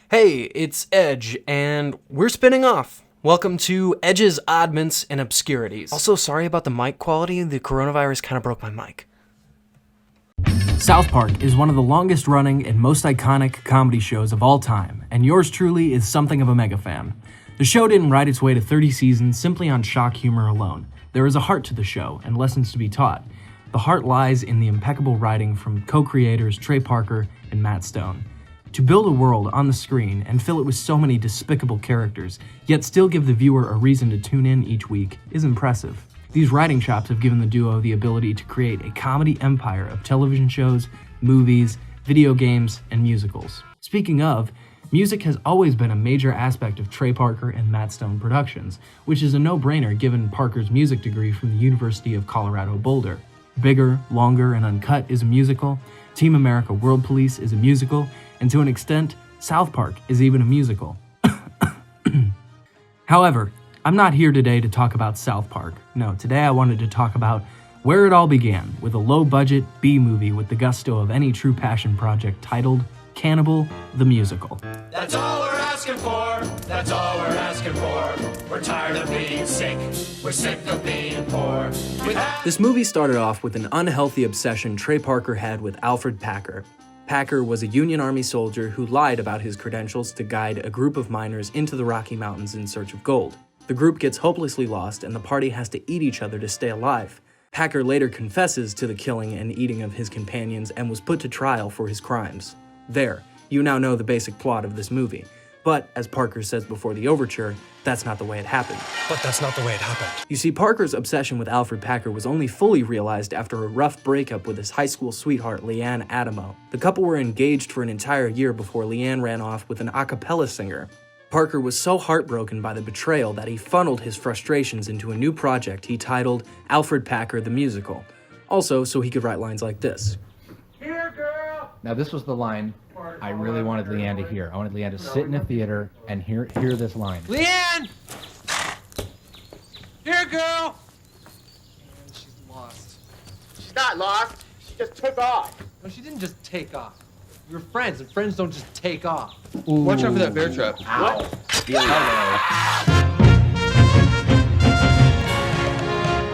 Hey, it's Edge, and we're spinning off. Welcome to Edge's Oddments and Obscurities. Also, sorry about the mic quality. The coronavirus kind of broke my mic. South Park is one of the longest running and most iconic comedy shows of all time, and yours truly is something of a mega fan. The show didn't ride its way to 30 seasons simply on shock humor alone. There is a heart to the show and lessons to be taught. The heart lies in the impeccable writing from co-creators Trey Parker and Matt Stone. To build a world on the screen and fill it with so many despicable characters, yet still give the viewer a reason to tune in each week, is impressive. These writing chops have given the duo the ability to create a comedy empire of television shows, movies, video games, and musicals. Speaking of, music has always been a major aspect of Trey Parker and Matt Stone Productions, which is a no-brainer given Parker's music degree from the University of Colorado Boulder. Bigger, Longer, and Uncut is a musical, Team America World Police is a musical, and to an extent, South Park is even a musical. However, I'm not here today to talk about South Park. No, today I wanted to talk about where it all began with a low-budget B-movie with the gusto of any true passion project titled Cannibal, the Musical. That's all we're asking for. That's all we're asking for. We're tired of being sick. We're sick of being poor. This movie started off with an unhealthy obsession Trey Parker had with Alfred Packer. Packer was a Union Army soldier who lied about his credentials to guide a group of miners into the Rocky Mountains in search of gold. The group gets hopelessly lost and the party has to eat each other to stay alive. Packer later confesses to the killing and eating of his companions and was put to trial for his crimes. There, you now know the basic plot of this movie. But, as Parker says before the overture, that's not the way it happened. But that's not the way it happened. You see, Parker's obsession with Alfred Packer was only fully realized after a rough breakup with his high school sweetheart, Leanne Adamo. The couple were engaged for an entire year before Leanne ran off with an a cappella singer. Parker was so heartbroken by the betrayal that he funneled his frustrations into a new project he titled Alfred Packer the Musical. Also, so he could write lines like this. Here, girl! Now this was the line I really wanted Leanne to hear. I wanted Leanne to sit in a theater and hear this line. Leanne! Here, girl! Man, she's lost. She's not lost. She just took off. No, she didn't just take off. You're friends, and friends don't just take off. Ooh. Watch out for that bear trap. Ow.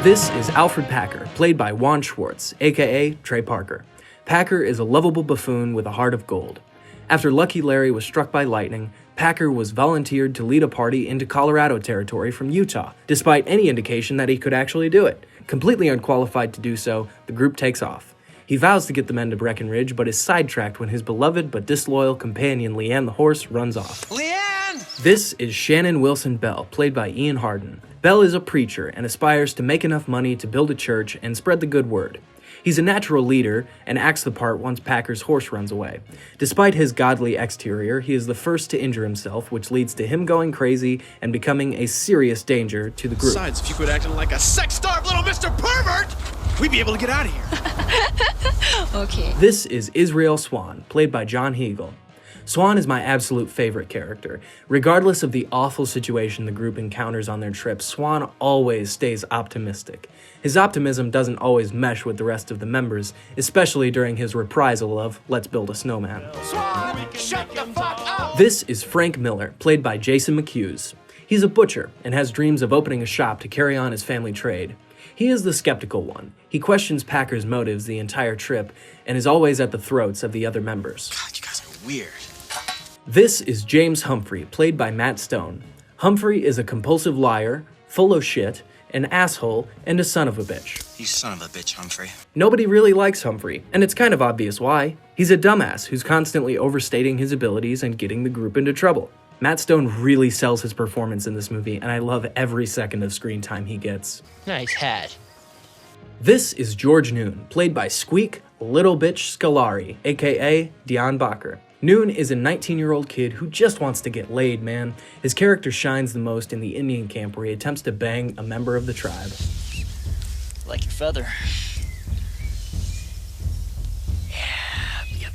This is Alfred Packer, played by Juan Schwartz, aka Trey Parker. Packer is a lovable buffoon with a heart of gold. After Lucky Larry was struck by lightning, Packer was volunteered to lead a party into Colorado territory from Utah, despite any indication that he could actually do it. Completely unqualified to do so, the group takes off. He vows to get the men to Breckenridge, but is sidetracked when his beloved but disloyal companion Leanne the horse runs off. Leanne! This is Shannon Wilson Bell, played by Ian Harden. Bell is a preacher and aspires to make enough money to build a church and spread the good word. He's a natural leader and acts the part once Packer's horse runs away. Despite his godly exterior, he is the first to injure himself, which leads to him going crazy and becoming a serious danger to the group. Besides, if you quit acting like a sex-starved little Mr. Pervert, we'd be able to get out of here. Okay. This is Israel Swan, played by John Hegel. Swan is my absolute favorite character. Regardless of the awful situation the group encounters on their trip, Swan always stays optimistic. His optimism doesn't always mesh with the rest of the members, especially during his reprisal of Let's Build a Snowman. Swan, shut the fuck up! This is Frank Miller, played by Jason McHughes. He's a butcher and has dreams of opening a shop to carry on his family trade. He is the skeptical one. He questions Packer's motives the entire trip and is always at the throats of the other members. God, you guys are weird. This is James Humphrey, played by Matt Stone. Humphrey is a compulsive liar, full of shit, an asshole, and a son of a bitch. You son of a bitch, Humphrey. Nobody really likes Humphrey, and it's kind of obvious why. He's a dumbass who's constantly overstating his abilities and getting the group into trouble. Matt Stone really sells his performance in this movie, and I love every second of screen time he gets. Nice hat. This is George Noon, played by Squeak Little Bitch Scolari, aka Dion Bacher. Noon is a 19-year-old kid who just wants to get laid, man. His character shines the most in the Indian camp where he attempts to bang a member of the tribe. Like your feather. Yep.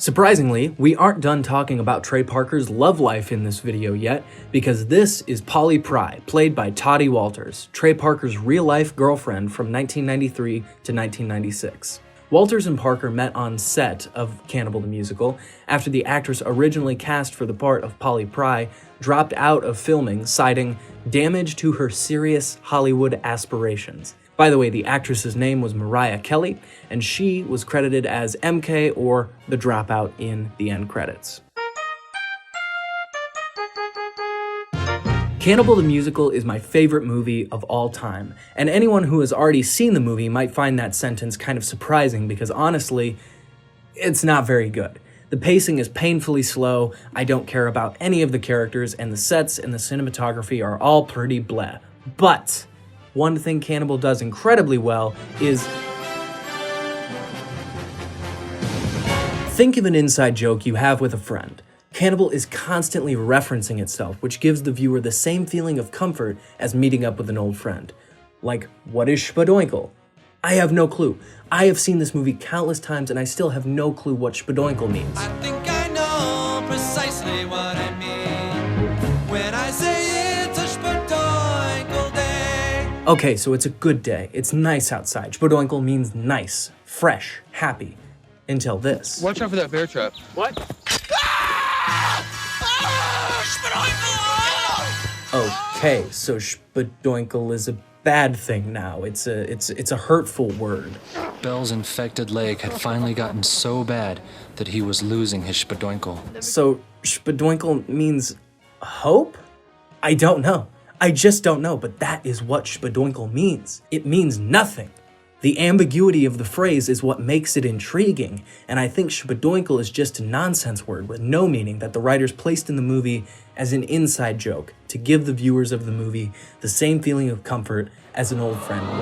Surprisingly, we aren't done talking about Trey Parker's love life in this video yet, because this is Polly Pry, played by Toddy Walters, Trey Parker's real-life girlfriend from 1993 to 1996. Walters and Parker met on set of Cannibal the Musical after the actress originally cast for the part of Polly Pry dropped out of filming, citing damage to her serious Hollywood aspirations. By the way, the actress's name was Mariah Kelly, and she was credited as MK or the dropout in the end credits. Cannibal the Musical is my favorite movie of all time, and anyone who has already seen the movie might find that sentence kind of surprising because honestly, it's not very good. The pacing is painfully slow, I don't care about any of the characters, and the sets and the cinematography are all pretty bleh. But one thing Cannibal does incredibly well is think of an inside joke you have with a friend. Cannibal is constantly referencing itself, which gives the viewer the same feeling of comfort as meeting up with an old friend. Like, what is spadoinkle? I have no clue. I have seen this movie countless times and I still have no clue what spadoinkle means. I think I know precisely what I mean when I say it's a spadoinkle day. Okay, so it's a good day. It's nice outside. Spadoinkle means nice, fresh, happy. Until this. Watch out for that bear trap. What? Okay, so spadoinkle is a bad thing now. It's a hurtful word. Bell's infected leg had finally gotten so bad that he was losing his spadoinkle. So spadoinkle means hope? I don't know. I just don't know, but that is what spadoinkle means. It means nothing. The ambiguity of the phrase is what makes it intriguing, and I think spadoinkle is just a nonsense word with no meaning that the writers placed in the movie as an inside joke to give the viewers of the movie the same feeling of comfort as an old friend would.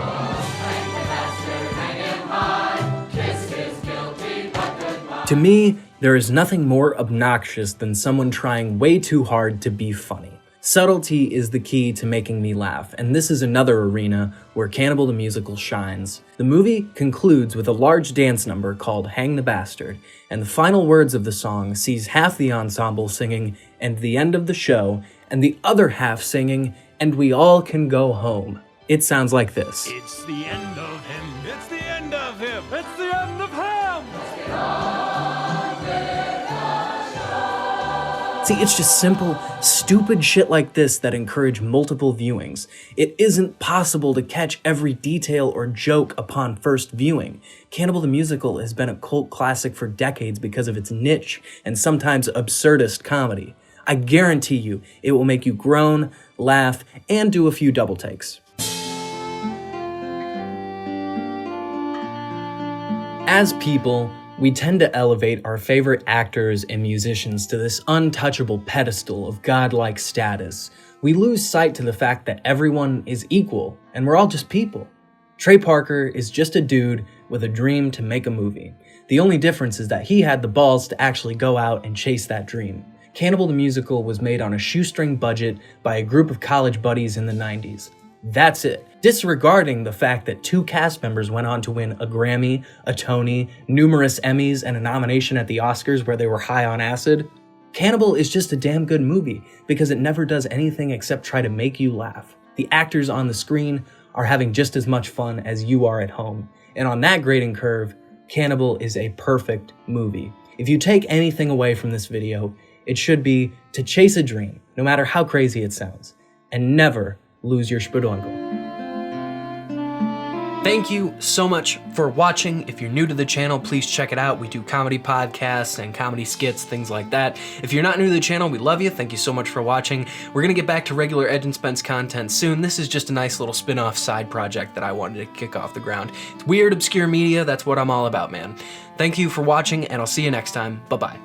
To me, there is nothing more obnoxious than someone trying way too hard to be funny. Subtlety is the key to making me laugh, and this is another arena where Cannibal the Musical shines. The movie concludes with a large dance number called Hang the Bastard, and the final words of the song sees half the ensemble singing "And the end of the show," and the other half singing "And we all can go home." It sounds like this. It's the end of him. It's the end of him. It's the end of him. See, it's just simple, stupid shit like this that encourage multiple viewings. It isn't possible to catch every detail or joke upon first viewing. Cannibal the Musical has been a cult classic for decades because of its niche and sometimes absurdist comedy. I guarantee you, it will make you groan, laugh, and do a few double takes. As people, we tend to elevate our favorite actors and musicians to this untouchable pedestal of godlike status. We lose sight to the fact that everyone is equal, and we're all just people. Trey Parker is just a dude with a dream to make a movie. The only difference is that he had the balls to actually go out and chase that dream. Cannibal the Musical was made on a shoestring budget by a group of college buddies in the 90s. That's it. Disregarding the fact that 2 cast members went on to win a Grammy, a Tony, numerous Emmys, and a nomination at the Oscars where they were high on acid, Cannibal is just a damn good movie because it never does anything except try to make you laugh. The actors on the screen are having just as much fun as you are at home. And on that grading curve, Cannibal is a perfect movie. If you take anything away from this video, it should be to chase a dream, no matter how crazy it sounds, and never lose your spadoinkle. Thank you so much for watching. If you're new to the channel, please check it out. We do comedy podcasts and comedy skits, things like that. If you're not new to the channel, we love you. Thank you so much for watching. We're gonna get back to regular Ed and Spence content soon. This is just a nice little spin-off side project that I wanted to kick off the ground. It's weird, obscure media. That's what I'm all about, man. Thank you for watching, and I'll see you next time. Bye-bye.